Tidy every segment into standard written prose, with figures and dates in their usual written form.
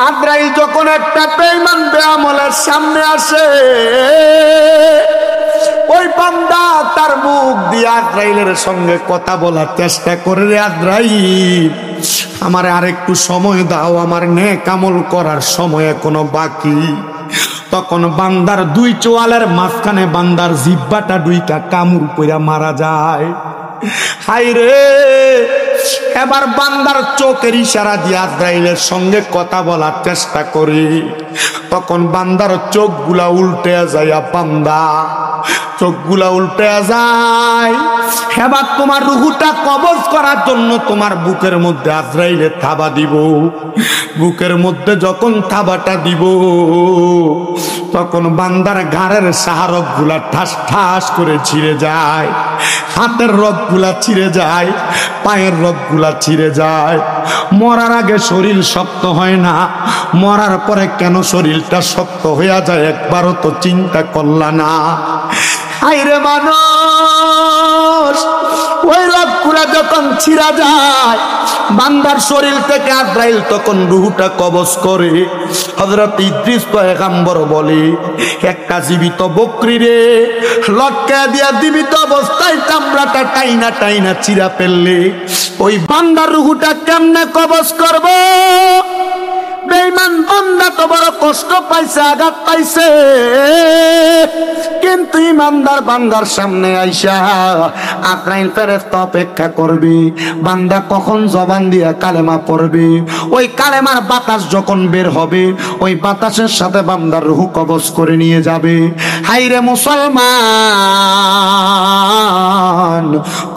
আজরাইল যখন একটা বেঈমান বেআমলের সামনে আসে, ওই বান্দা তার মুখ দিয়ে আজরাইলের সঙ্গে কথা বলার চেষ্টা করে, রে আজরাইল আমারে আরেকটু সময় দাও, আমার নেক আমল করার সময় এখনো বাকি। তখন বান্দার দুই চোয়ালের মাঝখানে বান্দার জিহ্বাটা দুইটা কামড় কইরা মারা যায়। হায় রে, এবার বান্দার চোখের ইশারা দিয়ে আজরাইলের সঙ্গে কথা বলার চেষ্টা করি। তখন বান্দার চোখগুলা উল্টে যায়, বান্দা চোখগুলা উল্টে যায়। এবার তোমার রুহুটা কবজ করার জন্য তোমার বুকের মধ্যে আজরাইলে থাবা দিব। বুকের মধ্যে যখন থাবাটা দিব, তখন বান্দার ঘাড়ের সাহারক গুলা ঠাস ঠাস করে ছিঁড়ে যায়, হাতের রগ গুলা ছিঁড়ে যায়, পায়ের রগ গুলা ছিঁড়ে যায়। মরার আগে শরীর শক্ত হয় না, মরার পরে কেন শরীরটা শক্ত হইয়া যায় একবারও তো চিন্তা করলা না? আইরে মানুষ, ওই রগগুলা যখন ছিঁড়া যায় বান্দার শরীর থেকে, আজরাইল তখন রূহটা কবজ করে। হযরত ইদ্রিস পয়গম্বর বলে, একটা জীবিত বকরি রে লটকা দিয়া জীবিত অবস্থায় চামড়াটা টাইনা টাইনা চিরা ফেললে ওই বান্দার রূহটা কেমনে কবজ করব? বেঈমান বান্দা তো বড় কষ্ট পাইছে, আঘাত পাইছে, কিন্তু ইমানদার বান্দার সামনে আইসা আজরাইল ফেরেশতা অপেক্ষা করবে বান্দা কখন জবান দিয়া কালেমা পড়বে। ওই কালেমার বাতাস যখন বের হবে, ওই বাতাসের সাথে বান্দার রূহ কবজ করে নিয়ে যাবে। হাইরে মুসলমান,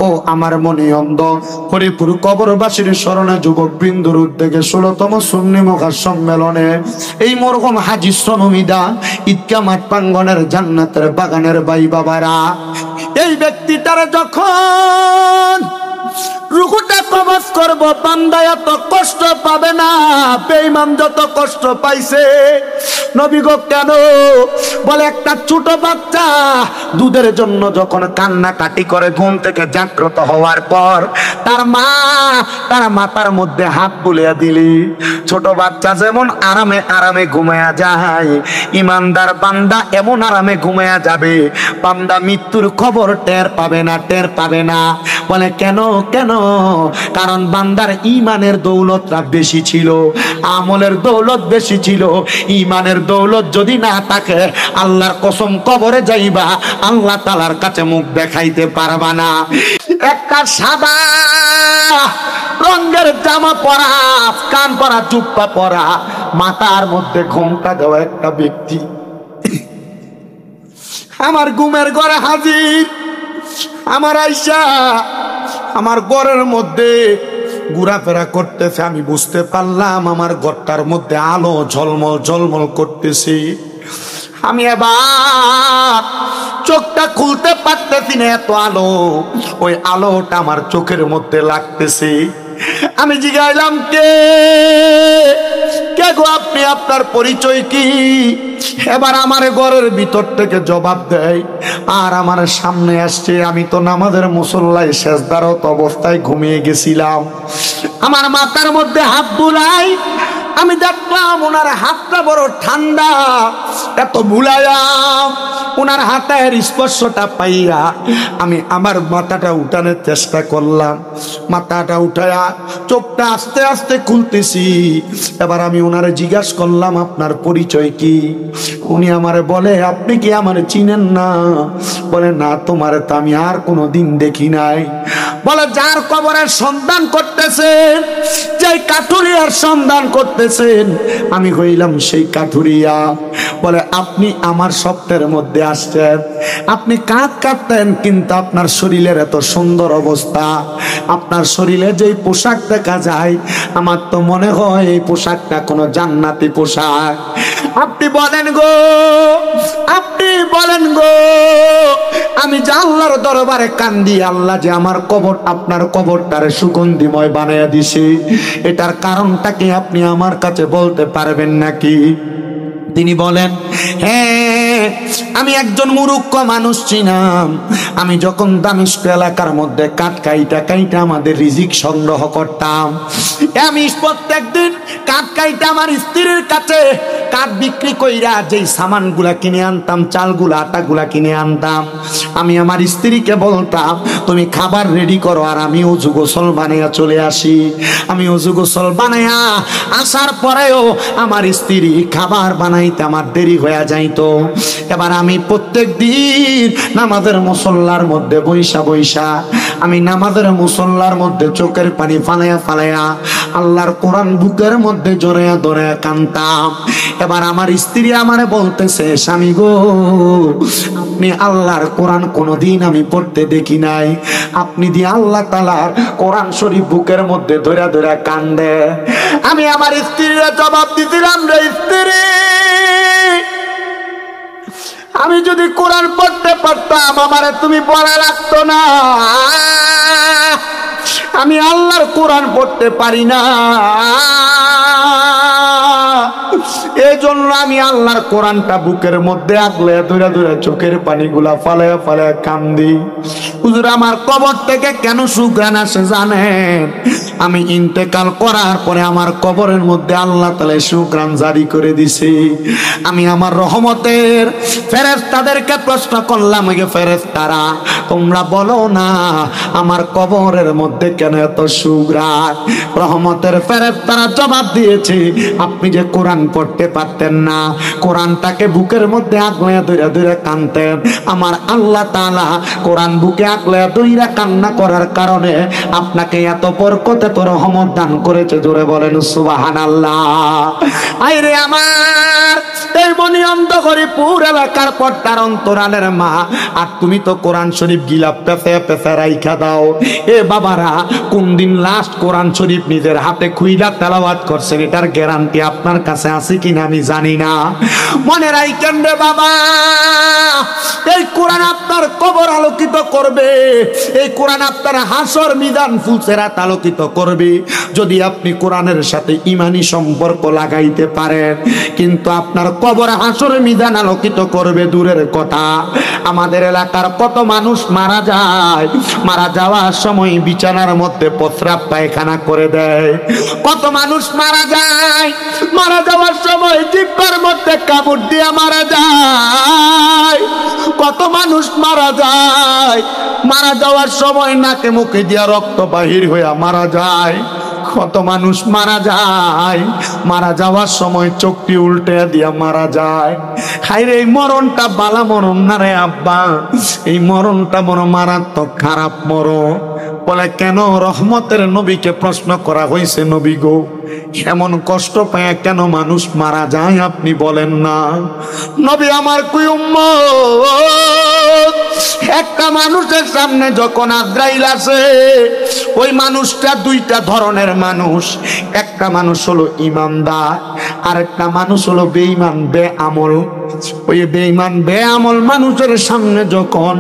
ও আমার মনে অন্ধ, হরিপুর কবরবাসীর স্মরণে যুবক বৃন্দর উদ্যোগে 16তম সুন্নি মুখা সম্মেলনে এই মরহুম হাজী শ্রমমিদা ঈদগাহ মাঠ প্রাঙ্গণের জান্নাতের বাগানের ভাই বাবারা, এই ব্যক্তিটার যখন রূহটা কবজ করব বান্দা এত কষ্ট পাবে না বেঈমান যত কষ্ট পাইছে। নবী গো কেন? বলে একটা ছোট বাচ্চা দুধের জন্য যখন কান্নাকাটি করে ঘুম থেকে জাগ্রত হওয়ার পর তার মা তার মাথার মধ্যে হাত বুলিয়ে দিলি, ছোট বাচ্চা যেমন আরামে আরামে ঘুমায়া যায়, ইমানদার বান্দা এমন আরামে ঘুমায়া যাবে, বান্দা মৃত্যুর খবর টের পাবে না, টের পাবে না। বলে কেন? কেন? কারণ বান্দার ইমানের দৌলতটা বেশি ছিল, আমলের দৌলত বেশি ছিল। ইমানের দৌলত যদি না থাকে, আল্লাহর কসম কবরে যাইবা আল্লাহ তাআলার কাছে মুখ দেখাইতে পারবা না। একটা সাদা রঙের জামা পরা, কান পরা, জুব্বা পরা, মাথার মধ্যে ঘোমটা দেওয়া একটা ব্যক্তি আমার ঘুমের ঘরে হাজির। আমার আয়েশা আমার ঘরের মধ্যে ঘোরাফেরা করতেছে, আমি বুঝতে পারলাম আমার ঘরটার মধ্যে আলো ঝলমল ঝলমল করতেছে। আমি এবার চোখটা খুলতে পারতেছি না, এত আলো, ওই আলোটা আমার চোখের মধ্যে লাগতেছে। আমি জিজ্ঞাইলাম, কে কে গো আপনি, আপনার পরিচয় কি? এবার আমার ঘরের ভিতর থেকে জবাব দেয় আর আমার সামনে আসছে। আমি তো নামাজের মুসল্লায় সেজদারত অবস্থায় ঘুমিয়ে গেছিলাম, আমার মাথার মধ্যে হাত বুলাই, আমি দেখলাম ওনার হাতটা বড় ঠান্ডা, এত বুলাইলাম ওনার হাতের স্পর্শটা পাইয়া আমি আমার মাথাটা উঠানোর চেষ্টা করলাম। মাথাটা উঠায়া চোখটা আস্তে আস্তে খুলতেছি। এবার আমি ওনারে জিজ্ঞাসা করলাম, আপনার পরিচয় কি? উনি আমারে বলে, আপনি কি আমারে চিনেন না? বলে, না, তোমারে তো আমি আর কোনো দিন দেখি নাই। বলে, যার কবরের সন্ধান করতেছেন, যে কাঠুরিয়ার সন্ধান করতেছেন, আমি হইলাম সেই কাঠুরিয়া। বলে, আপনি আমার স্বপ্নের মধ্যে আসছেন, আপনি কাঁদ কাঁদতেন, কিন্তু আপনার শরীরের এত সুন্দর অবস্থা, আপনার শরীরে যেই পোশাক দেখা যায়, আমার তো মনে হয় এই পোশাকটা কোনো জান্নাতি পোশাক। আপনি বলেন গো, আপনি বলেন গো, আমি যে আল্লাহর দরবারে কান্দি, আল্লাহ যে আমার কবর, আপনার কবরটারে সুগন্ধিময় বানাইয়া দিছে, এটার কারণটা কি আপনি আমার কাছে বলতে পারবেন নাকি? তিনি বলেন, হ্যাঁ আমি একজন মূর্খ মানুষ ছিলাম। আমি যখন দামেস্ক এলাকার মধ্যে কাঠ কাইটা কাইটা আমাদের রিজিক সংগ্রহ করতাম, আমি প্রত্যেক দিন কাঠ কাইটা আমার স্ত্রীর কাছে কাঠ বিক্রি কইরা যেই সামানগুলা কিনে আনতাম, চালগুলা আটাগুলা কিনে আনতাম, আমি আমার স্ত্রীকে বলতাম তুমি খাবার রেডি করো আর আমি ওযু গোসল বানাইয়া চলে আসি। আমি ওযু গোসল বানাইয়া আসার পরেও আমার স্ত্রী খাবার বানাইতে আমার দেরি হয়ে যাইতো। এবার আমি প্রত্যেক দিন নামাজের মুসল্লার মধ্যে বইসা বইসা আমি নামাজের মুসল্লার মধ্যে চোখের পানি ফালাইয়া ফালাইয়া আল্লাহর কোরআন বুকের মধ্যে জড়াইয়া ধরে কাঁদতাম। এবার আমার স্ত্রী আমারে বলতেছে, স্বামী গো, আপনি আল্লাহর কোরআন কোনোদিন আমি পড়তে দেখি নাই, আপনি দিয়ে আল্লাহ তাআলার কোরআন শরীফ বুকের মধ্যে ধরে ধরে কান্দে। আমি আমার স্ত্রীর জবাব দিছিলাম, রে স্ত্রী, আমি যদি কোরআন পড়তে পারতাম আমারে তুমি পড়া লাগতো না। আমি আল্লাহর কোরআন পড়তে পারি না, এই জন্য আমি আল্লাহর কোরআনটা বুকের মধ্যে আগলে ধরে ধরে চোখের পানিগুলা ফালায়া ফালায়া কান্দি। হুজুর, আমার কবর থেকে কেন সুঘ্রাণ আসে জানেন? আমি ইন্তেকাল করার পরে আমার কবরের মধ্যে আল্লাহ তাআলা সুঘ্রাণ জারি করে দিছে। আমি আমার রহমতের ফেরেশতাদেরকে প্রশ্ন করলাম, ওই ফেরেশতারা তোমরা বলো না আমার কবরের মধ্যে কেন এত সুঘ্রাণ? রহমতের ফেরেশতারা জবাব দিয়েছে, আপনি যে কোরআন পড়তে পারতেন না, কোরআনটাকে বুকের মধ্যে আগলে ধরে ধরে কাঁদতেন, আমার আল্লাহ তাআলা কোরআন বুকে আগলে ধরে কান্না করার কারণে আপনাকে এত বরকত এত রহমত দান করেছে। জোরে বলেন সুবহানাল্লাহ। আইরে আমার এই মনিয়ন্দ হরিপুর এলাকার পর্দার অন্তরালের মা, আর তুমি তো কোরআন শরীফ গিলা পেঁচে পেঁচে রাইখা দাও। এ বাবারা, কোন দিন লাস্ট কোরআন শরীফ নিজের হাতে খুইলা তেলাওয়াত করছেন এটার গ্যারান্টি আপনার কাছে আছে কিনা আমি জানি না। মনে রাখেন রে বাবা, এই কোরআন আপনার কবর আলোকিত করবে, এই কোরআন আপনার হাসর মিজান ফুলসেরাত আলোকিত করবে যদি আপনি কোরআনের সাথে ঈমানি সম্পর্ক লাগাইতে পারেন। কিন্তু আপনার কবর হাসর মিজান আলোকিত করবে দূরের কথা, আমাদের এলাকার কত মানুষ মারা যায়, মারা যাওয়ার সময় বিছানার মধ্যে প্রস্রাব পায়খানা করে দেয়। কত মানুষ মারা যায়, মারা যাওয়ার সময় জিহ্বার মধ্যে কামড় দিয়ে মারা যায়। কত মানুষ মারা যায়, মারা যাওয়ার সময় নাকে মুখে দিয়া রক্ত বাহির হইয়া মারা যায়। কত মানুষ মারা যায়, মারা যাওয়ার সময় চোখটি উল্টে দিয়া মারা যায়। হায়রে, এই মরণটা বালা মরণ না রে আব্বা, এই মরণটা বড় মারাত্মক খারাপ মরণ। বলে কেন? রহমতের নবীকে প্রশ্ন করা হয়েছে, নবী গো, এমন কষ্ট পায় কেন মানুষ মারা যায় আপনি বলেন না? নবী আমার কই উম্মত, একটা মানুষের সামনে যখন আজরাইল আসে, ওই মানুষটা দুইটা ধরনের মানুষ। একটা মানুষ হলো ইমানদার, আর একটা মানুষ হলো বেঈমান বেআমল। ওই বেঈমান বেআমল মানুষের সামনে যখন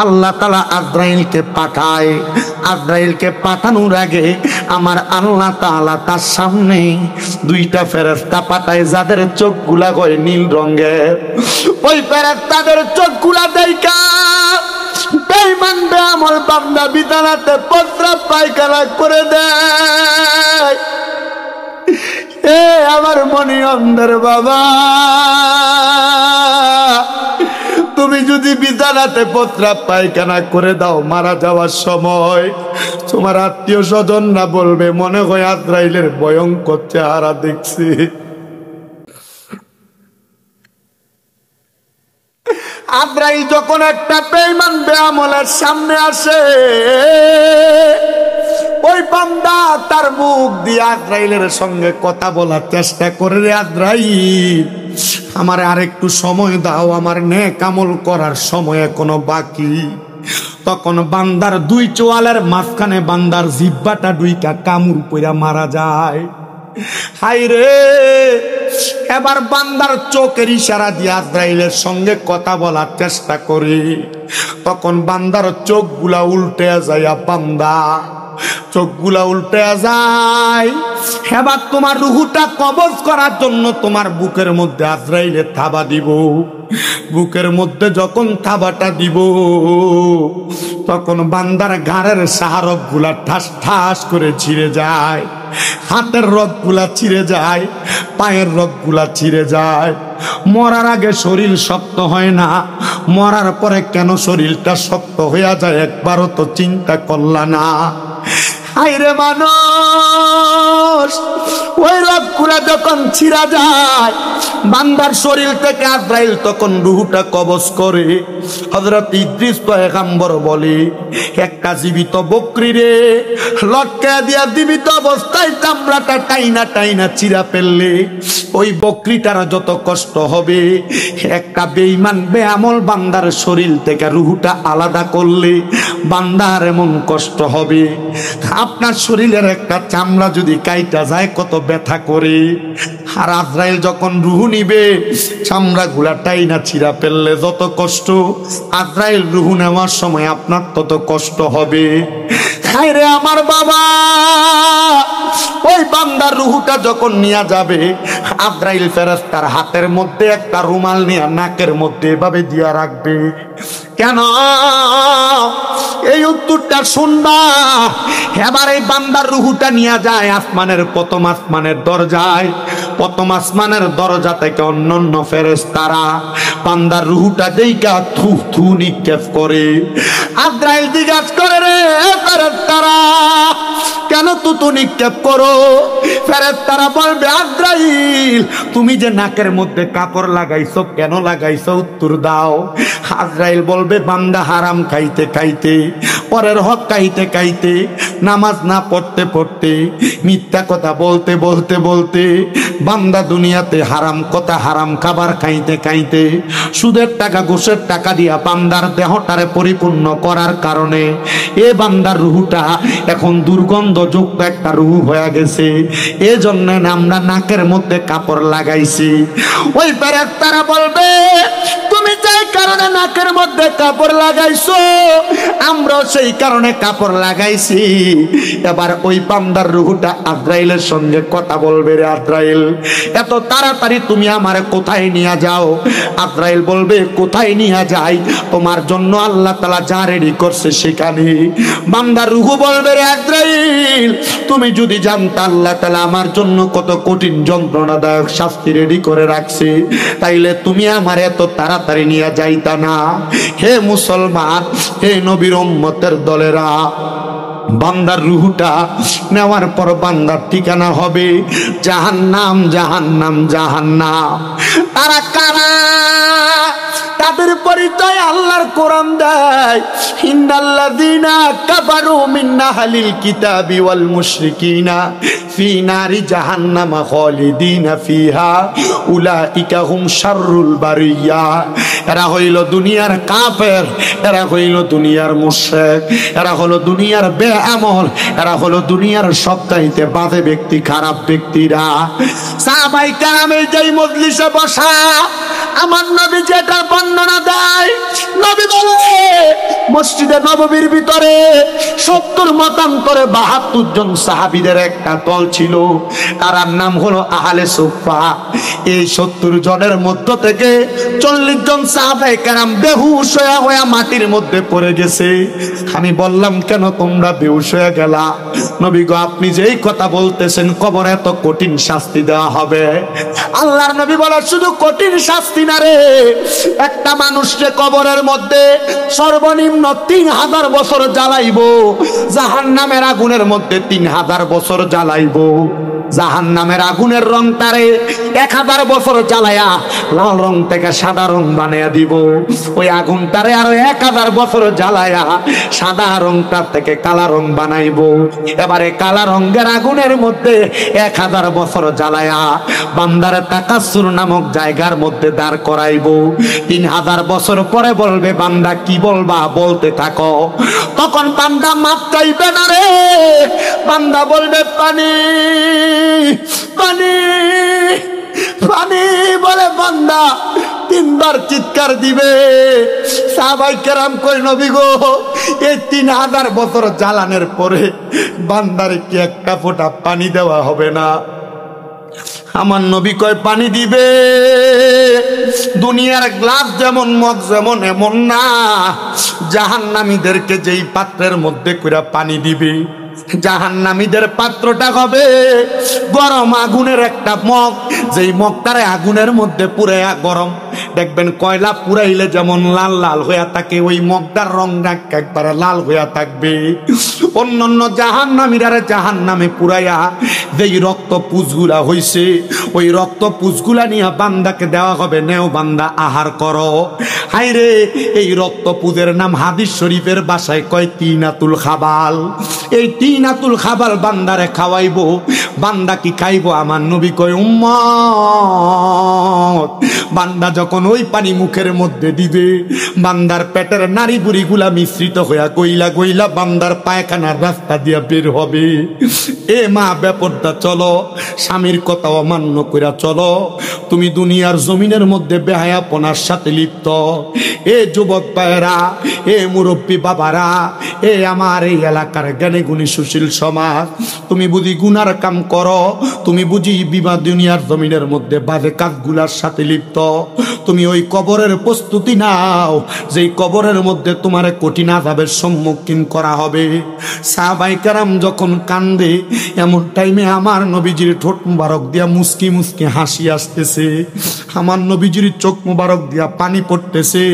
আল্লাহ তাআলা আজরাইলকে পাঠায়, আজরাইলকে পাঠানোর আগে আমার আল্লাহ তাআলা তার সামনে দুইটা ফেরেশতা পাঠায়, যাদের চোখগুলা হয় নীল রঙের। ওই ফেরেশতাদের চোখগুলা দেখা বেঈমান বেআমল বান্দা বিছানাতে প্রস্রাব পায়খানা করে দেয়। এ আমার মনি অন্ধের বাবা, তুমি যদি বিছানাতে প্রস্রাব পায়খানা করে দাও, মারা যাওয়ার সময় তোমার আত্মীয় স্বজনরা বলবে মনে হয় আজরাইলের ভয়ঙ্কর চেহারা দেখছি। আজরাইল যখন একটা বেঈমান বেআমলের সামনে আসে, ওই বান্দা তার মুখ দিয়ে আজরাইলের সঙ্গে কথা বলার চেষ্টা করে, রে আজরাইল, আমারে আরেকটু সময় দাও, আমার নেক আমল করার সময় এখনো বাকি। তখন বান্দার দুই চোয়ালের মাঝখানে বান্দার জিহ্বাটা দুইটা কামড় পইরা মারা যায়। হাই রে, এবার বান্দার চোখের ইশারা দিয়ে আজরাইলের সঙ্গে কথা বলার চেষ্টা করি, তখন বান্দার চোখগুলা উল্টে যায়, বান্দা চোখগুলা উল্টে যায়। এবার তোমার রুহুটা কবজ করার জন্য তোমার বুকের মধ্যে আজরাইলে থাবা দিব। বুকের মধ্যে যখন থাবাটা দিব তখন বান্দার ঘাড়ের সাহারক গুলা ঠাস ঠাস করে ছিঁড়ে যায়, হাতের রগ গুলা ছিঁড়ে যায়, পায়ের রগ গুলা ছিঁড়ে যায়। মরার আগে শরীর শক্ত হয় না, মরার পরে কেন শরীরটা শক্ত হইয়া যায় একবারও তো চিন্তা করলা না? হায়রে মানুষ, ওই রগগুলা যখন ছিঁড়া যায় বান্দার শরীর থেকে আজরাইল তখন রূহটা কবজ করে। হযরত ইদ্রিস পয়গম্বর বলে, একটা জীবিত বকরি রে লটকা দিয়া জীবিত অবস্থায় চামড়াটা টাইনা টাইনা চিরা ফেললে ওই বকরিটার যত কষ্ট হবে, একটা বেঈমান বেআমল বান্দার শরীর থেকে রূহটা আলাদা করলে বান্দার এমন কষ্ট হবে। আপনার শরীরের একটা চামড়া যদি কাইটা যায় কত ব্যথা করে। আর আজরাইল যখন রূহ নিবে চামড়া গুলা টাইনা ছিঁড়া ফেললে যত কষ্ট, আজরাইল রূহ নেওয়ার সময় আপনার তত কষ্ট হবে। হায়রে আমার বাবা, ওই বান্দার রূহটা যখন নিয়ে যাবে আজরাইল ফেরেশতার হাতের মধ্যে একটা রুমাল নিয়ে নাকের মধ্যে এভাবে দিয়া রাখবে। কেন? এই উত্তরটা শুনবা। এবার এই বান্দার রূহটা নিয়ে যায় আসমানের প্রথম আসমানের দরজায়। প্রথম আসমানের দরজা থেকে অন্যান্য ফেরেশতারা বান্দার রূহটা দেইকা থু থু নিক্ষেপ করে। আজরাইল জিজ্ঞাসা করে, রে ফেরেশতারা কেন তুতু নিক্ষেপ করো? ফেরেশতারা বলবে, আজরাইল তুমি যে নাকের মধ্যে কাপড় লাগাইছো কেন লাগাইছো উত্তর দাও। আজরাইল বলবে, বান্দা হারাম খাইতে খাইতে, পরের হক খাইতে খাইতে, নামাজ না পড়তে পড়তে, মিথ্যা কথা বলতে বলতে বলতে বান্দা দুনিয়াতে হারাম কথা হারাম খাবার খাইতে খাইতে, সুদের টাকা ঘুষের টাকা দিয়া বান্দার দেহটারে পরিপূর্ণ করার কারণে এ বান্দার রূহটা এখন দুর্গন্ধযুক্ত একটা রূহ হয়ে গেছে। এজন্য আমরা নাকের মধ্যে কাপড় লাগাইছি। ওই ফেরেশতারা বলবে, তুমি যেই কারণে নাকের মধ্যে কাপড় লাগাইছো আমরাও সেই কারণে কাপড় লাগাইছি। এবার ওই বান্দার রূহটা আজরাইলের সঙ্গে কথা বলবে, রে আজরাইল এত তাড়াতাড়ি তুমি আমারে কোথায় নিয়ে যাও? আজরাইল বলবে, কোথায় নিয়ে যাই? তোমার জন্য আল্লাহ তাআলা যা রেডি করছে সেখানে। বান্দার রূহ বলবে, রে আজরাইল তুমি যদি জানতা আল্লাহ তাআলা আমার জন্য কত কঠিন যন্ত্রণাদায়ক শাস্তি রেডি করে রাখছে তাইলে তুমি আমার এত তাড়াতাড়ি নিয়ে যাইতা না। হে মুসলমান, হে নবীর উম্মতের দলেরা, বান্দার রূহটা নেওয়ার পর বান্দার ঠিকানা হবে জাহান্নাম, জাহান্নাম, জাহান্নাম। তারা কারা? তাদের পরিচয় আল্লাহর কোরআন দেয়, ইন্নাল্লাযীনা কাফারু মিন আহলিল কিতাবি ওয়াল মুশরিকিনা ফি নারি জাহান্নাম খালিদিনা ফিহা উলাইকা হুম শাররুল বারিয়া। এরা হইল দুনিয়ার কাফের, এরা হইল দুনিয়ার মুশরিক, এরা হলো দুনিয়ার বেআমল, এরা হলো দুনিয়ার সবচাইতে বাজে ব্যক্তি, খারাপ ব্যক্তিরা। সাহাবায়ে কেরামের যেই মজলিসে বসা আমার নবী যেটা বর্ণনা দেয়, নবী বলে মসজিদে নববীর ভিতরে 70 মতান্তরে 72 জন সাহাবীদের একটা দল ছিল, তার নাম হলো আহলে সুফফা। এই 70 জনের মধ্য থেকে 40 জন সাহাবায়ে কেরাম বেহুশ হয়ে মাটির মধ্যে পড়ে গেছে। আমি বললাম, কেন তোমরা বেহুশ হয়ে গেলা? নবী গো, আপনি যেই কথা বলতেছেন কবরে এত কঠিন শাস্তি দেওয়া হবে। আল্লাহর নবী বলে, শুধু কঠিন শাস্তি না রে, একটা মানুষকে কবরের মধ্যে সর্বনিম্ন 3000 বছর জ্বালাইবো, জাহান্নামের আগুনের মধ্যে 3000 বছর জ্বালাইবো। জাহান্নামের আগুনের রং তারে 1000 বছর জ্বালায়া লাল রং থেকে সাদা রং বানিয়ে দিব। ওই আগুনটারে আরো 1000 বছর জ্বালায়া সাদা রংটার থেকে কালা রং বানাইবো। এবারে কালা রঙের আগুনের মধ্যে 1000 বছর জ্বালায়া বান্দারে তাকাসুর নামক জায়গার মধ্যে দাঁড় করাইবো। 3000 বছর পরে বলবে, বান্দা কি বলবা? বলতে থাকো। তখন বান্দা মাপ চাইবে না রে, বান্দা বলবে, পানি পানি পানি। বলে, বান্দা 3 বার চিৎকার দিবে। সাহাবায়ে কেরাম কই নবী গো, এই 3000 বছর জ্বালানোর পরে বান্দারে কি একটা ফোঁটা পানি দেওয়া হবে না? আমার নবী কয় পানি দিবে। দুনিয়ার গ্লাস যেমন মগ যেমন এমন না, জাহান্নামীদেরকে যেই পাত্রের মধ্যে কইরা পানি দিবে, জাহান্নামীদের পাত্রটা হবে গরম আগুনের একটা মগ, যেই মগটারে আগুনের মধ্যে পুরাইয়া গরম, দেখবেন কয়লা পুরাইলে যেমন লাল লাল হইয়া থাকে, ওই মগটার রং একবারে লাল হইয়া থাকবে। অন্যান্য জাহান্নামীরা জাহান্নামে পুরাইয়া যেই রক্ত পুজগুলা হইছে, ওই রক্ত পুজগুলা নিয়ে বান্দাকে দেওয়া হবে, নেও বান্দা আহার করো। হাইরে, এই রক্ত পুজের নাম হাদিস শরীফের ভাষায় কয় তিনাতুল খাবাল। এই তিনাতুল খাবাল বান্দারে খাওয়াইবো। বান্দা কি খাইবো? আমার নবী কয় উম্মত। বান্দা যখন ওই পানি মুখের মধ্যে দিবে, বান্দার পেটের নারী বুড়িগুলা মিশ্রিত হইয়া গইলা গইলা বান্দার পায়খানার রাস্তা দিয়া বের হবে। এ মা বেপরদা চলো, স্বামীর কথা অমান্য কইরা চলো। তুমি দুনিয়ার জমিনের মধ্যে বেহায়াপনার সাথে লিপ্ত। এ যুবক ভাইয়েরা, এ মুরব্বী বাবারা, এ আমার এই এলাকার জ্ঞানী গুণী সুশীল সমাজ, তুমি বুঝি গুনার কাম করো, তুমি বুঝি বিবাদ দুনিয়ার জমিনের মধ্যে বাজে কাজগুলার সাথে লিপ্ত। তুমি ওই কবরের প্রস্তুতি নাও, যেই কবরের মধ্যে তোমার কঠিন আযাবের সম্মুখীন করা হবে। সাহাবায়ে কেরাম যখন কান্দে, এমন টাইমে আমার নবীজির ঠোঁট মুবারক দিয়া মুস্কি মুস্কি হাসি আসতেছে, আমার নবীজির চোখ মুবারক দিয়া পানি পড়তেছে।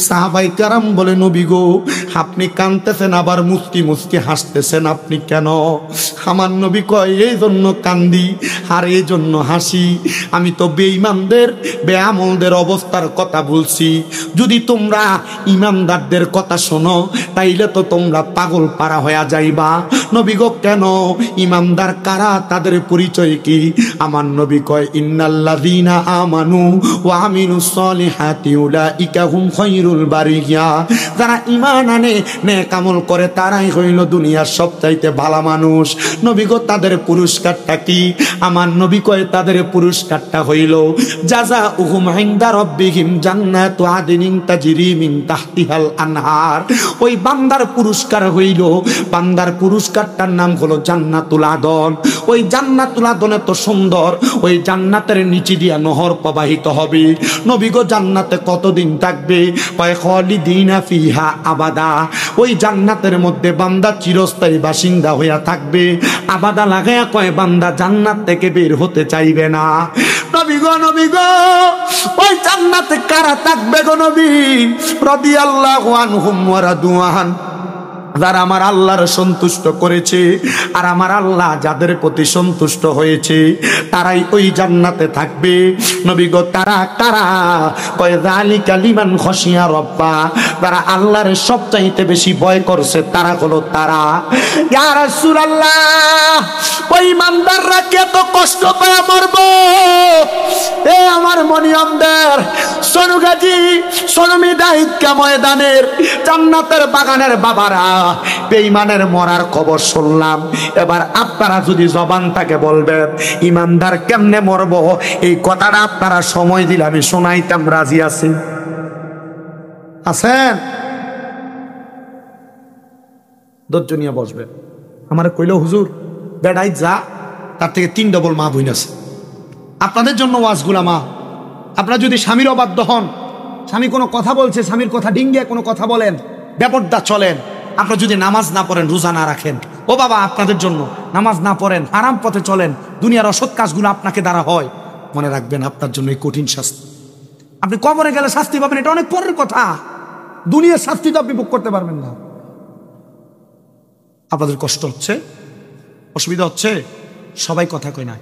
সাহাবায়ে কেরাম বলে, নবী গো, আপনি কাঁদতেছেন আবার মুস্কি মুস্কি হাসতেছেন, আপনি কেন? আমার নবী কয়, এই জন্য কান্দি আর এই জন্য হাসি, আমি তো বেঈমানদের বেআমলদের অবস্থার কথা বলছি। যদি তোমরা ইমানদারদের কথা শোনো, তাইলে তো তোমরা পাগল পারা হয়ে যাইবা। নবী গো, কেন? ইমানদার কারা, তাদের পরিচয় কি? আমার নবী কয়, ইন্নাল্লাযীনা আমানু ওয়া আমিলুস সলিহাতি উলাইকা হুম খায়রুল বারিয়া। যারা ঈমান আনে, নেক আমল করে, তারাই হইল দুনিয়ার সবচাইতে ভালো মানুষ। নবী গো, তাদের পুরস্কারটা কি? আমার নবী কয়, তাদের পুরস্কারটা হইল জাযাউহুম ইনদা রাব্বিহিম জান্নাতু আদনিন তাজরি মিন তাহতিহাল আনহার। ওই বান্দার পুরস্কার হইল, বান্দার পুরস্কারটার নাম হলো জান্নাতুল আদন। ওই জান্নাতুল আদন এত সুন্দর, ওই জান্নাতের নিচে দিয়া নহর প্রবাহিত হবে। নবী গো, জান্নাতে কতদিন থাকবে? কয় খালিদিনা ফিহা আবাদা। ওই জান্নাতের মধ্যে বান্দা চিরস্থায়ী বাসিন্দা হইয়া থাকবে। আবাদা লাগায়া কয়, বান্দা জান্নাত থেকে বের হতে চাইবে না। নবী গো, নবী গো, ওই জান্নাতে কারা থাকবে গো নবী? রাদিয়াল্লাহু আনহুম ওয়া রাদু আন। যারা আমার আল্লাহর সন্তুষ্ট করেছে, আর আমার আল্লাহ যাদের প্রতি সন্তুষ্ট হয়েছে, তারাই ওই জান্নাতে থাকবে। নবী গো, তারা কারা? কয় যালিকা লিমান খাশিয়া রাব্বা। যারা আল্লাহর সবচাইতে বেশি ভয় করছে, তারা হলো তারা। ইয়া রাসূলুল্লাহ, ওই ইমানদাররা কে তো কষ্ট পায় মরবো? এ আমার মনিয়মদের সনুগাজী সনমিদাইকা ময়দানের জান্নাতের বাগানের বাবারা, বেঈমানের মরার খবর শুনলাম। এবার আপনারা যদি জবান থাকে বলবেন, ইমানদার কেমনে মরবো, এই কথাটা আপনারা সময় দিলে আমি শোনাইতাম, রাজি আছি? আছেন? ধৈর্য নিয়ে বসবেন। আমার কইল, হুজুর বেড়াই যা, তার থেকে 3 ডবল মা বইন আছে। আপনাদের জন্য ওয়াজগুলা মা। আপনারা যদি স্বামীর অবাধ্য হন, স্বামী কোনো কথা বলছে, স্বামীর কথা ডিঙ্গে কোনো কথা বলেন, বেপরদা চলেন, আপনারা যদি নামাজ না পড়েন, রোজা না রাখেন, ও বাবা আপনাদের জন্য নামাজ না পড়েন, হারাম পথে চলেন, দুনিয়ার অসৎ কাজগুলো আপনাকে দ্বারা হয়, মনে রাখবেন আপনার জন্য এই কঠিন শাস্তি। আপনি কবরে গেলে শাস্তি পাবেন, এটা অনেক পরের কথা। দুনিয়ার শাস্তি তো আপনি ভোগ করতে পারবেন না। আপনাদের কষ্ট হচ্ছে, অসুবিধা হচ্ছে, সবাই কথা কয় না।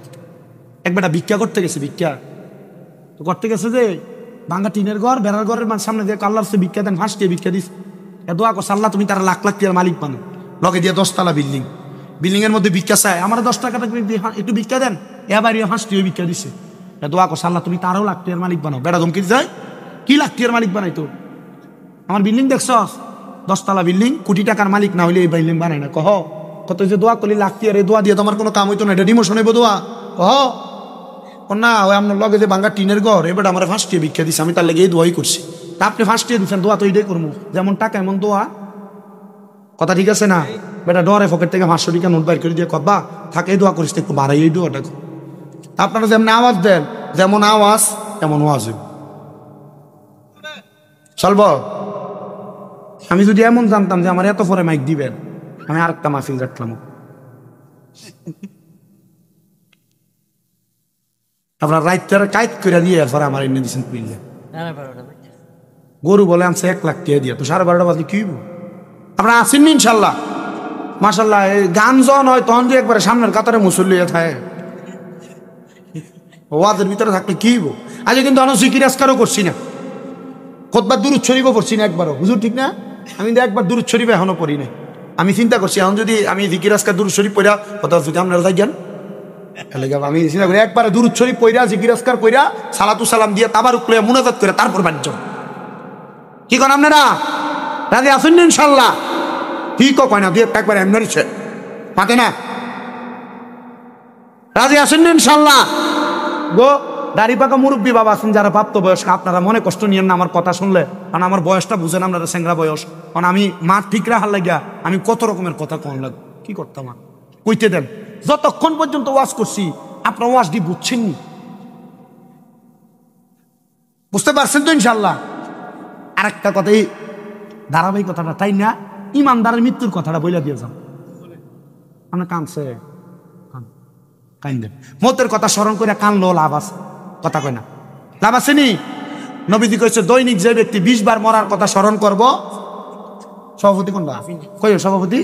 একবেটা ভিক্ষা করতে গেছে, ভিক্ষা তো করতে গেছে যে ভাঙ্গা টিনের ঘর, বেড়ার ঘরের সামনে দিয়ে আল্লাহর সে ভিক্ষা দেন, হাঁস দিয়ে ভিক্ষা দিস, দোয়া করছে, আল্লাহ তুমি তারা লাখ লাখ টাকার মালিক বানো। লগে দিয়ে 10 তলা বিল্ডিং, বিল্ডিং এর মধ্যে ভিক্ষা চায়, আমার 10 টাকা একটু ভিক্ষা দেন, এবার হাঁসটিও ভিক্ষা দিচ্ছে, দোয়া করছে, আল্লাহ তুমি তারাও লাখ টাকার মালিক বানো। বেড়া ধমকি যায়, কি লাখ টাকার মালিক বানাই তো? আমার বিল্ডিং দেখছ 10 তলা বিল্ডিং, কোটি টাকার মালিক না হইলে এই বিল্ডিং বানাই না। কহ কত যে দোয়া করলি লাখ টাকার, দোয়া দিয়ে তোমার কোনো কাম হইতো না, এটা ডিমোশন হইব দোয়া? কহ না ওই আপনার লগে যে ভাঙ্গা টিনের ঘর এবার আমার ফার্স্টে ভিক্ষা দিচ্ছে, আমি তার লেগে এই দোয়াই করছি। তা আপনি ফার্স্টে দিচ্ছেন, দোয়া তো এইটাই করবো, যেমন টাকা এমন দোয়া। কথা ঠিক আছে না? বেটা ডরে পকেট থেকে 500 টাকা নোট বাইর করে দিয়ে কবা থাকে দোয়া করিস, একটু বাড়াই এই দোয়াটা। আপনারা যেমন আওয়াজ দেন, যেমন আওয়াজ তেমন ওয়াজ চলব। আমি যদি এমন জানতাম যে আমার এত পরে মাইক দিবেন, আমি আরেকটা মাহফিল রাখলাম। আপনার রাইতার কাইত করে দিয়ে এরপরে আমার এনে দিচ্ছেন পিলে গরু বলে আনছে 1 লাখ টাকা দিয়ে, তো 12:30 বাজে কি আপনারা আসেননি ইনশাল্লাহ মাশাল্লাহ। গান জন হয় তখন দিয়ে একবারে সামনের কাতারে মুসল্লি থাকে, ওয়াদের ভিতরে থাকলে কি হইব। আজ কিন্তু অনেক জিকির আজকারও করছি না, কতবার দুরূদ শরীফও পড়ছি না একবারও, হুজুর ঠিক না? আমি কিন্তু একবার দুরূদ শরীফ এখনো পড়ি নাই। আমি চিন্তা করছি এখন যদি আমি জিকির আজকার দুরূদ শরীফ পড়া কথা যদি আপনারা যাইছেন, আমি চিন্তা করি একবারে দুরূদ শরীফ পড়া জিকির আজকার কইরা সালাতু সালাম দিয়ে তাবারুক লইয়া মুনাজাত করে তারপর বাড়ি যান। কি করেন আপনারা? রাজি আসেন না ইনশাল্লাহ? ঠিক কয় না, দিয়ে একবার এমনি নিচ্ছে মাতে না। রাজি আসেন না ইনশাল্লাহ? গো দাড়ি পাকা মুরব্বী বাবা আছেন যারা প্রাপ্ত বয়স্ক, আপনারা মনে কষ্ট নিয়েন না আমার কথা শুনলে, কারণ আমার বয়সটা বুঝেন, আপনারা সেংরা বয়স। কারণ আমি মাঠ ঠিক রাখার লাগিয়া আমি কত রকমের কথা কন লাগ কি করতাম, কইতে দেন। যতক্ষণ পর্যন্ত ওয়াজ করছি আপনার ওয়াজটি বুঝছেন, বুঝতে পারছেন তো ইনশাল্লাহ? আরেকটা কথা, এই ধারাবাহিক কথাটা তাই না, ইমানদারের মৃত্যুর কথাটা বইলা দিয়ে যান। আপনার কানছে কাইন্দেন, মতের কথা স্মরণ করে কানলো লাভ আছে, কথা কয় না লাভ আছে নি? নবীজি কইছে দৈনিক যে ব্যক্তি 20 বার মরার কথা স্মরণ করব, সভাপতি কোনটা কই সভাপতি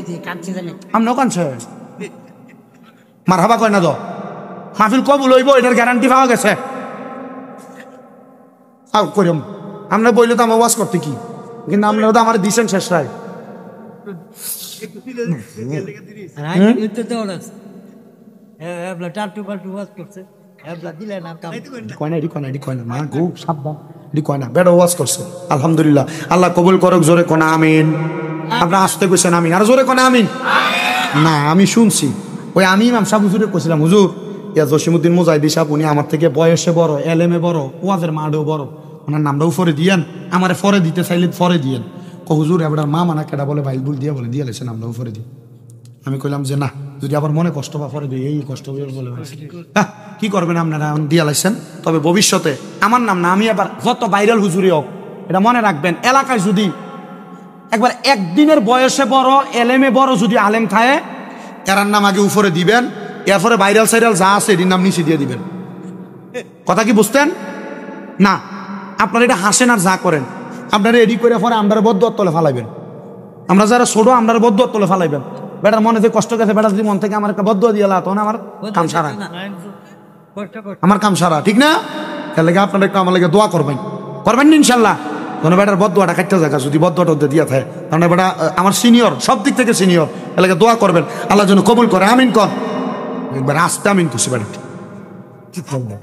আমরাও কানছে মারহাবা কয় না, তো মাহফিল কবুল হইব এটার গ্যারান্টি পাওয়া গেছে। করিম আমরা বইলে তো আমার ওয়াজ করতে কি, কিন্তু আপনারা তো আমার দিচ্ছেন শেষ রায়। আলহামদুলিল্লাহ, আল্লাহ কবুল করুক। জোরে কোনা আমিন। আপনার আসতে কইছেন আমিন, আর জোরে কোনা আমিন। না আমি শুনছি, ওই আমি ইমাম সাহেব হুজুরে কইছিলাম, হুজুর ইয়া জসিমউদ্দিন মুজাহিদি সাহেব উনি আমার থেকে বয়সে বড়, এলেমে বড়, ওয়াজের মাঠেও বড়, ওনার নামটাও ফরে দিয়েন, আমার ফরে দিতে চাইলে ফরে দিয়েন। হুজুর এবার মা মানা কেটা বলে ভাই ভুল দিয়ে বলে দিয়ে লেছেন নামটাও ফরে দিই। আমি কইলাম যে না, যদি আবার মনে কষ্ট বা পরে দিই এই কষ্ট বলে কি করবেন আপনারা দিয়া লাইছেন। তবে ভবিষ্যতে আমার নাম না, আমি আবার যত ভাইরাল হুজুরি হোক এটা মনে রাখবেন, এলাকায় যদি একবার একদিনের বয়সে বড়, এলেমে বড় যদি আলেম খায়, এরার নাম আগে উপরে দিবেন, এরপরে ভাইরাল সাইরাল যা আছে এটির নাম নিচে দিয়ে দিবেন। কথা কি বুঝতেন না? আপনারা এটা হাসেন আর যা করেন, আপনারা এডি করে পরে আমরা বদুয়ার তলে ফালাইবেন। আমরা যারা ছোট আমরা বদুয়ার তলে ফালাইবেন। বেটার মনে যে কষ্ট গেছে, বেটা যদি মন থেকে আমার একটা বদুয়া দিয়ে তখন আমার কাম সারা, আমার কাম সারা, ঠিক না? তার লেগে আপনারা একটু আমার লেগে দোয়া করবেন, করবেন না ইনশাল্লাহ? তখন বেটার বদুয়াটা খাইতে জায়গা যদি বদুয়াটা দিয়ে থাকে, তাহলে বেটা আমার সিনিয়র, সব দিক থেকে সিনিয়র, তার লেগে দোয়া করবেন আল্লাহ যেন কবুল করে। আমিন কর একবার, আসতে আমিন খুশি বেটা।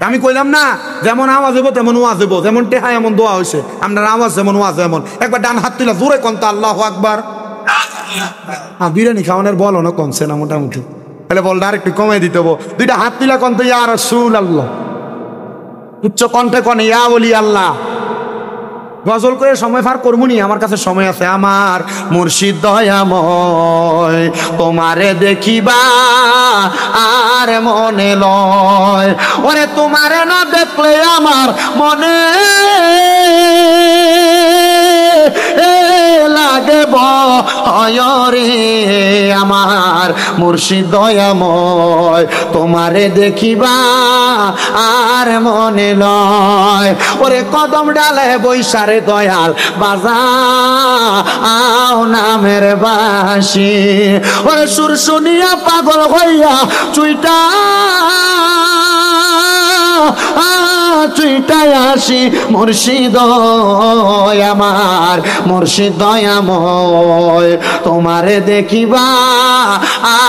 আমি কইলাম না যেমন আওয়াজ হইব তেমন ওয়াজ হইব, যেমন টেহা এমন দোয়া হয়েছে, আপনার আওয়াজ যেমন ওয়াজ এমন। একবার ডান হাত তুলে জোরে কন্ত আল্লাহু আকবার। বিরিয়ানি খাওয়ানোর বল না কমছে না মোটামুটি, তাহলে বলটা আর একটু কমাই দিতে হবো। দুইটা হাত তুলে কন্ত ইয়া রাসূলুল্লাহ, উচ্চ কণ্ঠে কনে ইয়া ওলি আল্লাহ। গজল করে সময় পার করবনি, আমার কাছে সময় আছে। আমার মুর্শিদ দয়াময় তোমারে দেখিবা আর মনে লয়, ওরে তোমারে না দেখলে আমার মনে লাগে ভয় রে। আমার মুর্শিদ দয়াময় তোমারে দেখিবা আর মনে লয়, ওরে কদম ডালে বৈশারে দয়াল বাজা আও নামের বাঁশি, ওরে সুর শুনিয়া পাগল হইয়া চুইটা চুইটায় আসি মুর্শিদ আমার মুর্শিদ দয়াময় তোমারে দেখিবা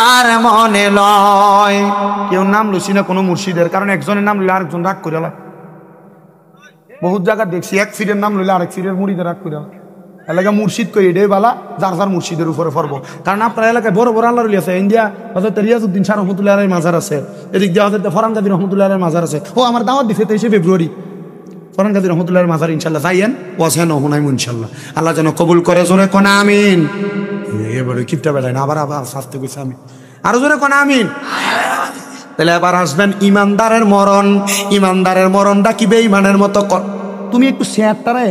আর মনে লয়। কেউ নাম লইছি না কোনো মুর্শিদের, কারণ একজনের নাম লইলে আরেকজন রাগ করে। বহুত জায়গা দেখছি এক ফিরের নাম লইলে আরেক ফিরের মুড়িতে রাগ করে। এলাকা মুর্শিদ করি এটাই বালা, যার যার মুর্শিদের উপরে পড়বো। কারণ আপনার এলাকায় বড় বড় আল্লাহর ওলি আছে। ইন্ডিয়া হযরত রিয়াজউদ্দিন শাহ রহমতুল্লাহ আলাইহির মাজার আছে, এদিক দিয়ে হযরত ফরহান গাজী রহমতুল্লাহ আলাইহির মাজার আছে। ও আমার দাওয়াত দিছে 23 ফেব্রুয়ারি ফরহান গাজী রহমতুল্লাহর মাজার, ইনশাল্লাহ যাইয়েন, ওয়াসেন হুনাইম ইনশাল্লাহ। আল্লাহ যেন কবুল করে, জোরে কোন আমিন। এবারে কিপটা বেড়ায় না, আবার আবার শাস্তি কইছে আমি, আরো জোরে কোন আমিন। তাহলে এবার আসবেন ইমানদারের মরণ। ইমানদারের মরণটা কি বেঈমানের মতো? তুমি একটু শেয়ারটারে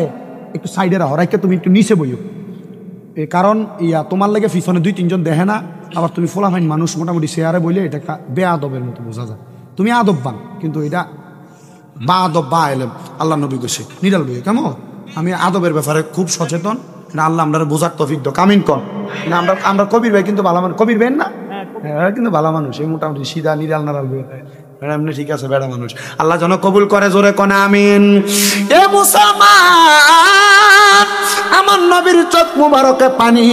একটু সাইডে রাখো, রাখে তুমি একটু নিচে বইও। এই কারণ তোমার লাগে পিছনে 2-3 জন দেখে না, আবার তুমি ফোলাফাইন মানুষ মোটামুটি শেয়ারে বইলে এটা বেআদবের মতো বোঝা যায়। তুমি আদববান, কিন্তু এটা বা আদব বা এলেম আল্লাহ নবী কইছে নিরাল বইয়ে। কেমন আমি আদবের ব্যাপারে খুব সচেতন না, আল্লাহ আমরা বোঝার তৌফিক দাও। কামিন কর না, আমরা কবির ভাই কিন্তু ভালো মানুষ, কবির ভাই না হ্যাঁ কিন্তু ভালো মানুষ, এই মোটামুটি সিধা নিরাল নারাল বই এমনি ঠিক আছে বেড়া মানুষ। আল্লাহ যেন কবুল করে, জোরে কোন আমিন। এ মুসলমান, আমার নবীর চোখ মুবারকে পানি,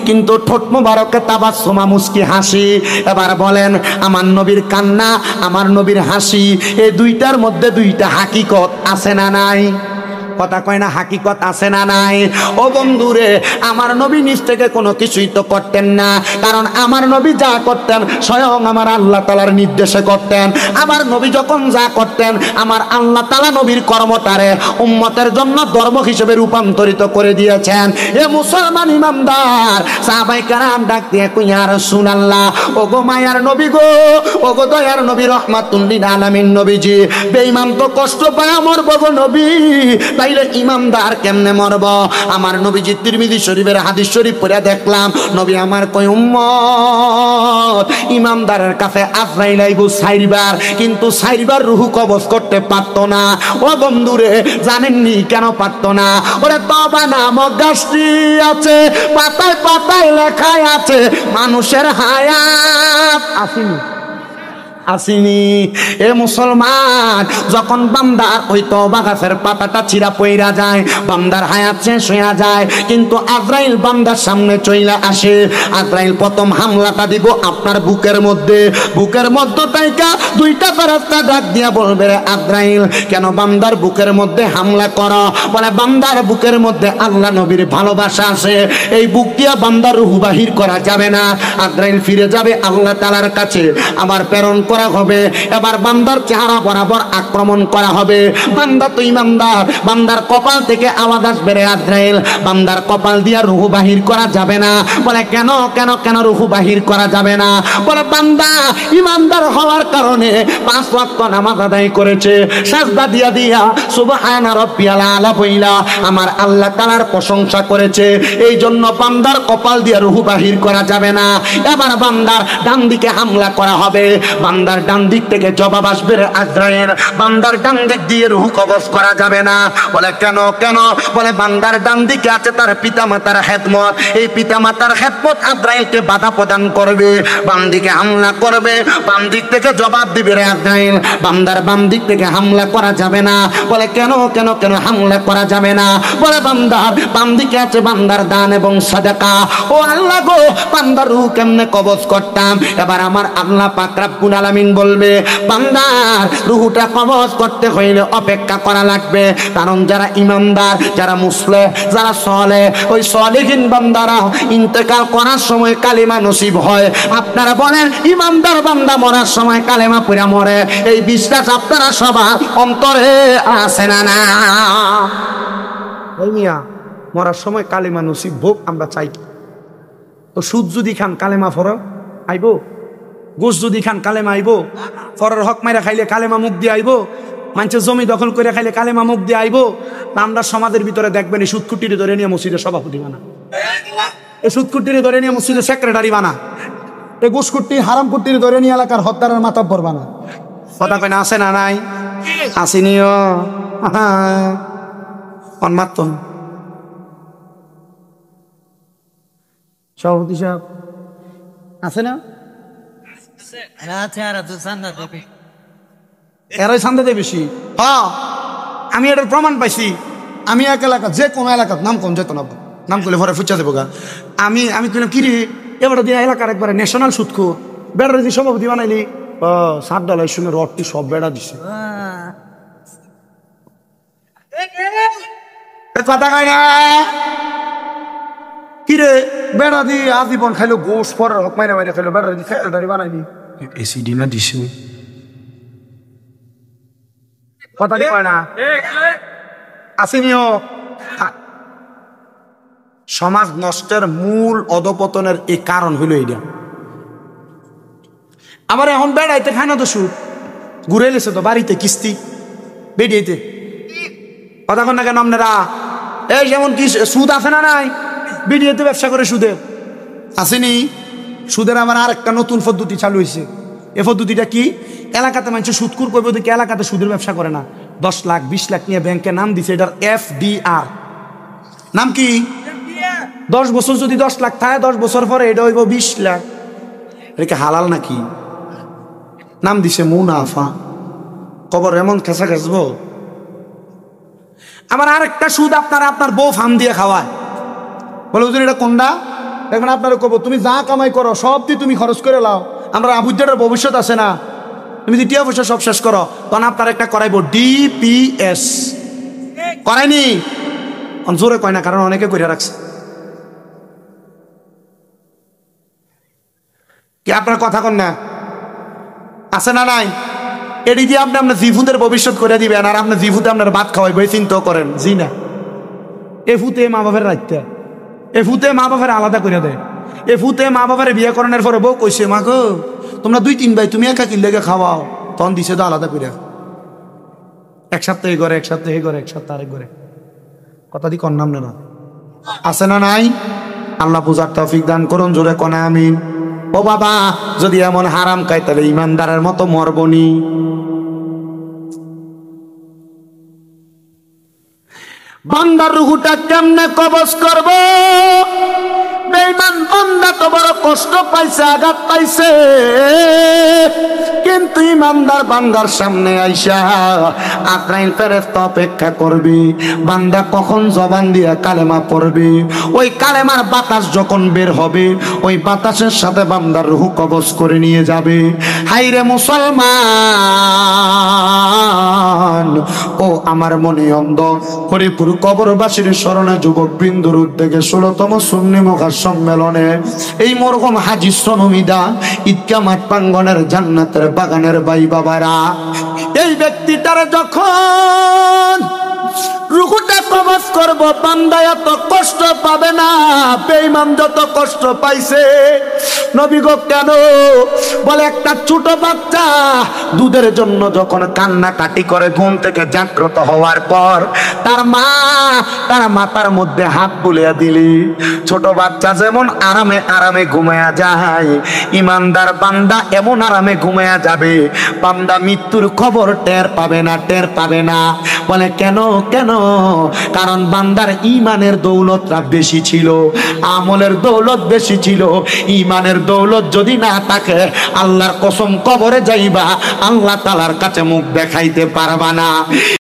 কিন্তু ঠোঁট মুবারকে তাবাসসুম মুস্কি হাসি। এবার বলেন, আমার নবীর কান্না, আমার নবীর হাসি, এই দুইটার মধ্যে দুইটা হাকিকত আছে না নাই? কথা কয় না, হাকিকত আছে না নাই? ও বন্ধুরে, আমার নবী নিজ থেকে কোনো কিছুই তো করতেন না, কারণ আমার নবী যা করতেন স্বয়ং আমার আল্লাহ তাআলার নির্দেশে করতেন। আমার নবী যখন যা করতেন, আমার আল্লাহ তাআলা নবীর কর্মটারে উম্মতের জন্য ধর্ম হিসেবে রূপান্তরিত করে দিয়েছেন। এ মুসলমান ইমানদার, সাহাবায়ে কেরাম ডাক দিয়ে কই, ইয়া রাসূলুল্লাহ, ওগো মায়ার নবী গো, ওগো দয়ার নবী, রহমাতুল লিল আলামিন নবীজি, বেঈমান তো কষ্ট পায় মরব গো নবী, তাইলে ইমানদার কেমনে মরব? আমার নবীজি তিরমিজি শরীফের হাদিস শরীফ পড়ে দেখলাম, নবী আমার কই, উম্মত, ইমানদারের কাছে আজরাইল আইবো 4 বার, কিন্তু 4 বার রূহ কবজ করতে পারতো না। ও বন্ধুরে, জানেননি কেন পারতো না? ওরে তওবা নামক গাছটি আছে, পাতায় পাতায় লেখায় আছে মানুষের হায়াত আসেনি, আসিনি। এ মুসলমান, যখন বান্দার ওই তওবা গাছের পাতাটা চিরা পইরা যায়, বান্দার হায়াত শেষ হইয়া যায়, কিন্তু আজরাইল বান্দার সামনে চইলা আসে। আজরাইল প্রথম হামলাটা দিব আপনার বুকের মধ্যে, বুকের মধ্যে তাইকা 2টা ফেরেশতা ডাক দিয়া বলবে, রে আজরাইল, কেন বান্দার বুকের মধ্যে হামলা করো? বলে, বান্দার বুকের মধ্যে আল্লাহ নবীর ভালোবাসা আছে, এই বুক দিয়া বান্দার রূহ বাহির করা যাবে না। আজরাইল ফিরে যাবে আল্লাহ তাআলার কাছে, আবার প্রেরণ করা হবে। এবার বান্দার চেহারা বরাবর আক্রমণ করা হবে। বান্দা তো ইমানদার, বান্দার কপাল থেকে আওয়াজ আসবে, রে আজরাইল, বান্দার কপাল দিয়া রূহ বাহির করা যাবে না। বলে, কেন কেন কেন রূহ বাহির করা যাবে না? বলে, বান্দা ইমানদার হওয়ার কারণে 5 ওয়াক্ত নামাজ আদায় করেছে, সাজদা দিয়া দিয়া সুবহানা রাব্বিয়াল আলা বইলা আমার আল্লাহ তাআলার প্রশংসা করেছে, এই জন্য বান্দার কপাল দিয়া রূহ বাহির করা যাবে না। এবার বান্দার ডান দিকে হামলা করা হবে, বান্দার ডান দিক থেকে জবাব আসবে, রে আজরাইল, বান্দার ডান দিক দিয়ে রূহ কবজ করা যাবে না। বলে, কেন কেন? বলে, বান্দার ডান দিকে আছে তার পিতামাতার খেদমত, এই পিতামাতার খেদমত আজরাইলকে বাধা প্রদান করবে, বাম দিকে হামলা করবে, বাম দিক থেকে জবাব দিবে, রে আজরাইল, বান্দার বাম দিক থেকে হামলা করা যাবে না। বলে, কেন কেন কেন হামলা করা যাবে না? বলে, বান্দার বাম দিকে আছে বান্দার দান এবং সাদাকা। ও আল্লাহ গো, বান্দার রূহ কেমনে কবজ করতাম? এবার আমার আল্লাহ পাক রব্বুল আলামিন বলবে, বান্দার রূহটা কবজ করতে হইলে অপেক্ষা করা লাগবে, কারণ যারা ইমানদার, যারা মুসলিম, যারা সালেহ, ওই সালেহীন বান্দারা ইন্তেকাল করার সময় কালিমা নসিব হয়। আপনারা বলেন, ইমানদার বান্দা মরার সময় কালেমা পড়ে মরে, এই বিশ্বাস আপনারা সবার অন্তরে আছে না? না, ওই মিয়া মরার সময় কালেমা নসিব ভোগ আমরা চাই। তো সুদ যদি খান কালেমা ফর আইব, গোশ যদি খান কালেমা আইব, ফরের হক মাইরা খাইলে কালেমা মুখ দিয়ে আইব, মানুষের জমি দখল করে খাইলে কালেমা মুখ দিয়ে আইব। আমরা সমাজের ভিতরে দেখবেন, এই সুদকুটিরে ধরে নিয়ে মসজিদের সভাপতি বানা, এই সুদকুটিরে ধরে নিয়ে মসজিদের সেক্রেটারি বানা, এই গোশকুটি হারাম কুটিরে ধরে নিয়ে এলাকার হত্যার মাতব্বর বানা। কথা কয় না, আছে না নাই? আসিনিও অনমাত্র সভাপতি সাহেব আছে না? এরাই চান্দা দেয় বেশি। হ্যাঁ, আমি এটার প্রমাণ পাইছি। আমি এক এলাকা, যে কোনো এলাকার নাম কম যেত না, নাম করলে পরে ফুচা দেবো গা। আমি কইলাম, কিরে এবার দিয়ে এলাকার একবারে ন্যাশনাল সুদকো বেড়া দিয়ে সভাপতি বানাইলি। 7 ডালের সঙ্গে রডটি সব বেড়া দিছে। কথা কয় না, কিরে বেড়া দি আজীবন খাইলো গোস পরের হক মাইরা মাইরা খাইলো বেড়া দি ফেলদারি বানাইনি এসিডি না দিছে কথা দি কয় না আসেনিও। সমাজ নষ্টের মূল অধপতনের এই কারণ হইল এইটা। আমার এখন বেড়াইতে খায় না তো সুদ ঘুরে এলেছে তো বাড়িতে কিস্তি বেরিয়েতে কথা কন না কেন আপনারা? এই যেমন কি সুদ আছে না নাই? বেরিয়েতে ব্যবসা করে সুদের আসেনি। সুদের আবার আরেকটা নতুন পদ্ধতি চালু হয়েছে। এ পদ্ধতিটা কি? এলাকাতে মানুষ সুদকুর করবে ওদিকে এলাকাতে সুদের ব্যবসা করে না। 10 লাখ 20 লাখ নিয়ে ব্যাংকে নাম দিছে, এটার FDR নাম কি? 10 বছর যদি 10 লাখ থাকে 10 বছর পরে এটা হইব 20 লাখ। এটা কি হালাল নাকি? নাম দিছে মুনাফা। কবর এমন খেসা খেসবো। আমার আরেকটা সুদ আপনার বউ ফার্ম দিয়ে খাওয়ায়। বলে বুঝুন এটা কোনটা? দেখবেন আপনারা কব তুমি যা কামাই করো সব দিয়ে তুমি খরচ করে লাও, আমরা আবুদ্দারের ভবিষ্যৎ আছে না, তুমি যদি টিয়া পয়সা সব শেষ করো তখন আপনার একটা করাইবো DPS। করায়নি? জোরে কয় না, কারণ অনেকে করে রাখছে। কি আপনার কথা কন না? আছে না নাই? এটি দিয়ে আপনি আপনার জিভুদের ভবিষ্যৎ করে দিবেন, আর আপনার জিভুতে আপনার ভাত খাওয়াইবো এই চিন্তা করেন। জি না, এ ফুতে মা বাপের রাখতে, এ ফুতে মা বাপের আলাদা করে দেয়। এ ফুতে মা বাপের বিয়ে করানোর পরে বউ কইছে মা গো তোমরা 2-3 ভাই তুমি একা কিনলে খাওয়াও, তখন দিছে তো আলাদা করে। এক সপ্তাহ এই ঘরে, এক সপ্তাহ এই ঘরে, এক সপ্তাহ আরেক ঘরে। কথা দি কন্যাম না আছে না নাই? আল্লাহ পূজার তৌফিক দান করুন, জোরে কনা আমিন। ও বাবা, যদি এমন হারাম খাই তাহলে ইমানদারের মতো মরবনি। বান্দার রুহুটা কেমনে কবজ করব? বেঈমান বান্দা তো বড় কষ্ট পাইছে, আঘাত পাইছে, কিন্তু ইমানদার বান্দার সামনে আইসা আজরাইল ফেরেশতা অপেক্ষা করবে। বান্দা কখন জবান দিয়া কালেমা পড়বে, ওই কালেমার বাতাস যখন বের হবে ওই বাতাসের সাথে বান্দার রূহ কবজ করে নিয়ে যাবে। হাইরে মুসলমান, ও আমার মনে অন্ধ, হরিপুর কবরবাসীর স্মরণে যুবক বৃন্দর উদ্যোগে 16তম সুন্নি মুখা সম্মেলনে এই মরহুম হাজী শ্রমমিদা ঈদগাহ মাঠ প্রাঙ্গণের জান্নাতের বাগানের ভাই বাবারা, এই ব্যক্তিটার যখন রুহুটা কবজ করব বান্দা এত কষ্ট পাবে না বেঈমান যত কষ্ট পাইছে। নবী গো কেন? বলে একটা ছোট বাচ্চা দুধের জন্য যখন কান্নাকাটি করে ঘুম থেকে জাগ্রত হওয়ার পর তার মা তার মাথার মধ্যে হাত বুলিয়ে দিলি, ছোট বাচ্চা যেমন আরামে আরামে ঘুমায়া যায়, ইমানদার বান্দা এমন আরামে ঘুমায়া যাবে, বান্দা মৃত্যুর খবর টের পাবে না, টের পাবে না। বলে কেন? কেন? কারণ বান্দার ইমানের দৌলতটা বেশি ছিল, আমলের দৌলত বেশি ছিল। ইমানের দৌলত যদি না থাকে আল্লাহর কসম কবরে যাইবা আল্লাহ তাআলার কাছে মুখ দেখাইতে পারবা না।